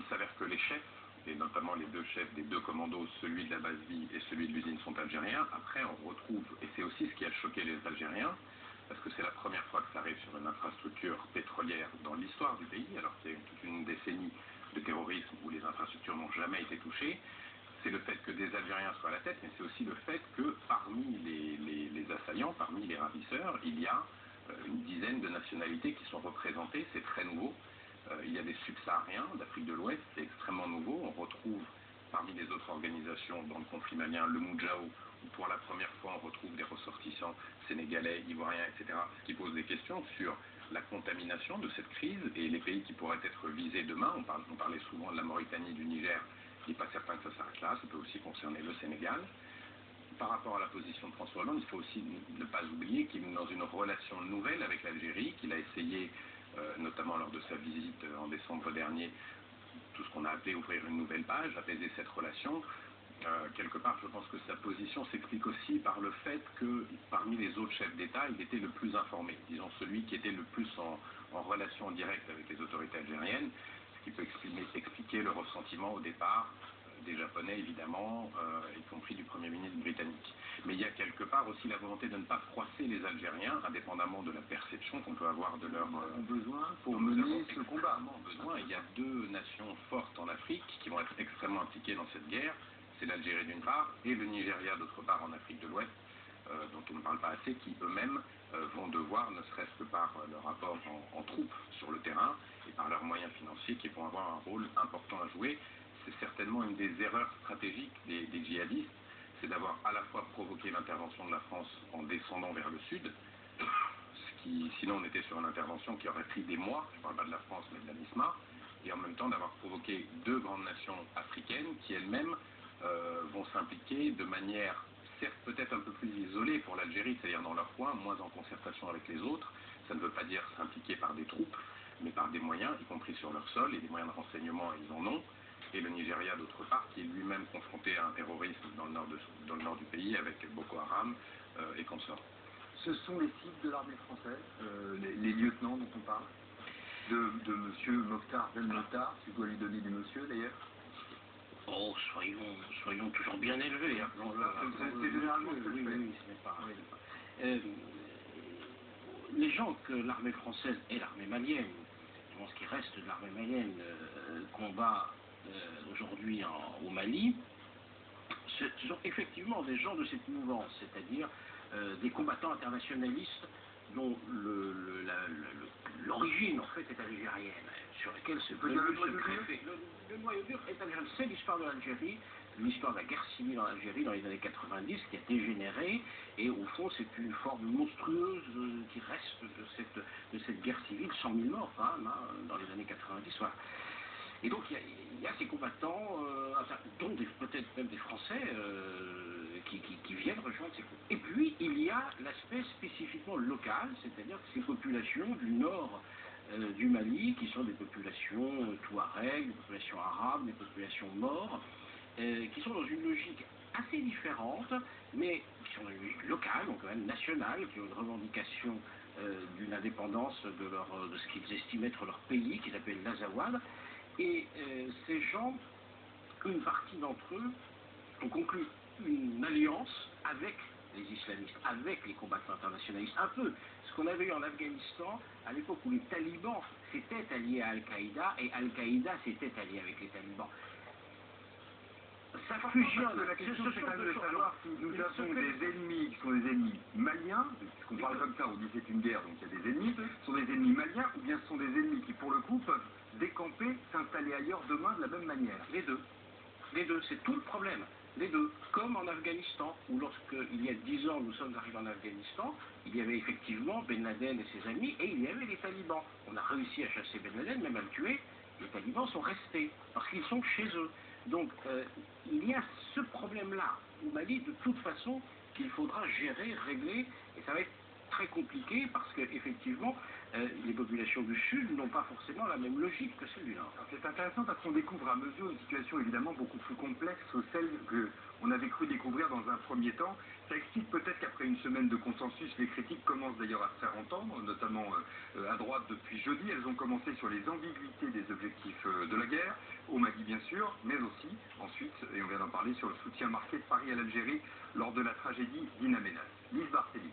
il s'avère que les chefs, et notamment les deux chefs des deux commandos, celui de la base vie et celui de l'usine, sont algériens. Après, on retrouve, et c'est aussi ce qui a choqué les Algériens, parce que c'est la première fois que ça arrive sur une infrastructure pétrolière dans l'histoire du pays, alors qu'il y a eu toute une décennie de terrorisme où les infrastructures n'ont jamais été touchées. C'est le fait que des Algériens soient à la tête, mais c'est aussi le fait que parmi les assaillants, parmi les ravisseurs, il y a une dizaine de nationalités qui sont représentées. C'est très nouveau. Il y a des subsahariens d'Afrique de l'Ouest, c'est extrêmement nouveau. On retrouve parmi les autres organisations dans le conflit malien le Moudjahou, où pour la première fois on retrouve des ressortissants sénégalais, ivoiriens, etc. Ce qui pose des questions sur la contamination de cette crise et les pays qui pourraient être visés demain. On parlait souvent de la Mauritanie, du Niger. Il n'est pas certain que ça s'arrête là. Ça peut aussi concerner le Sénégal. Par rapport à la position de François Hollande, il faut aussi ne pas oublier qu'il est dans une relation nouvelle avec l'Algérie, qu'il a essayé, notamment lors de sa visite en décembre dernier, tout ce qu'on a appelé ouvrir une nouvelle page, apaiser cette relation. Quelque part, je pense que sa position s'explique aussi par le fait que parmi les autres chefs d'État, il était le plus informé, disons celui qui était le plus en relation directe avec les autorités algériennes, ce qui peut expliquer le ressentiment au départ des Japonais évidemment, y compris du Premier ministre britannique. Mais il y a quelque part aussi la volonté de ne pas froisser les Algériens, indépendamment de la perception qu'on peut avoir de leur besoin pour mener ce combat. Besoin. Il y a deux nations fortes en Afrique qui vont être extrêmement impliquées dans cette guerre. C'est l'Algérie d'une part et le Nigeria d'autre part en Afrique de l'Ouest, dont on ne parle pas assez, qui eux-mêmes vont devoir, ne serait-ce que par leur rapport en troupes sur le terrain et par leurs moyens financiers, qui vont avoir un rôle important à jouer. C'est certainement une des erreurs stratégiques des djihadistes, c'est d'avoir à la fois provoqué l'intervention de la France en descendant vers le sud, ce qui, sinon on était sur une intervention qui aurait pris des mois, je ne parle pas de la France mais de la MISMA, et en même temps d'avoir provoqué deux grandes nations africaines qui elles-mêmes vont s'impliquer de manière certes peut-être un peu plus isolée pour l'Algérie, c'est-à-dire dans leur coin, moins en concertation avec les autres. Ça ne veut pas dire s'impliquer par des troupes, mais par des moyens, y compris sur leur sol, et des moyens de renseignement, ils en ont. Et le Nigeria d'autre part, qui est lui-même confronté à un terrorisme dans le nord du pays avec Boko Haram et consorts. Ce sont les sites de l'armée française, les lieutenants dont on parle, de monsieur Mokhtar Ben-Mokhtar, tu dois lui donner du monsieur d'ailleurs. Oh, soyons toujours bien élevés. C'est généralement ce que je fais. Oui, ce n'est pas. Les gens que l'armée française et l'armée malienne, ce qui reste de l'armée malienne, combat aujourd'hui au Mali, ce sont effectivement des gens de cette mouvance, c'est-à-dire des combattants internationalistes dont l'origine en fait est algérienne, sur laquelle se peut le noyau dur est algérien. C'est l'histoire de l'Algérie, l'histoire de la guerre civile en Algérie dans les années 90 qui a dégénéré, et au fond c'est une forme monstrueuse qui reste de cette guerre civile, 100 000 morts quand même, dans les années 90. Voilà. Et donc il y a ces combattants, dont peut-être même des Français, qui viennent rejoindre ces groupes. Et puis il y a l'aspect spécifiquement local, c'est-à-dire ces populations du nord du Mali, qui sont des populations touareg, des populations arabes, des populations maures, qui sont dans une logique assez différente, mais qui sont dans une logique locale, donc quand même nationale, qui ont une revendication d'une indépendance de ce qu'ils estiment être leur pays, qu'ils appellent l'Azawad. Et ces gens, une partie d'entre eux, ont conclu une alliance avec les islamistes, avec les combattants internationalistes, un peu ce qu'on avait eu en Afghanistan à l'époque où les talibans s'étaient alliés à Al-Qaïda et Al-Qaïda s'était allié avec les talibans. Ça fusionne. La question c'est quand même de savoir si nous avons des ennemis qui sont des ennemis maliens, puisqu'on parle comme ça, on dit c'est une guerre, donc il y a des ennemis, ce sont des ennemis maliens, ou bien ce sont des ennemis qui pour le coup peuvent décamper, s'installer ailleurs demain de la même manière. Les deux. Les deux, c'est tout le problème. Les deux, comme en Afghanistan, où lorsque, il y a 10 ans, nous sommes arrivés en Afghanistan, il y avait effectivement Ben Laden et ses amis, et il y avait les talibans. On a réussi à chasser Ben Laden, même à le tuer. Les talibans sont restés, parce qu'ils sont chez eux. Donc, il y a ce problème-là, au Mali, de toute façon, qu'il faudra gérer, régler, et ça va être très compliqué parce qu'effectivement, les populations du Sud n'ont pas forcément la même logique que celle du Nord. C'est intéressant parce qu'on découvre à mesure une situation évidemment beaucoup plus complexe que celle qu'on avait cru découvrir dans un premier temps. Ça explique peut-être qu'après une semaine de consensus, les critiques commencent d'ailleurs à se faire entendre, notamment à droite depuis jeudi. Elles ont commencé sur les ambiguïtés des objectifs de la guerre, au Mali bien sûr, mais aussi ensuite, et on vient d'en parler, sur le soutien marqué de Paris à l'Algérie lors de la tragédie d'In Amenas. Lise Barthélémy.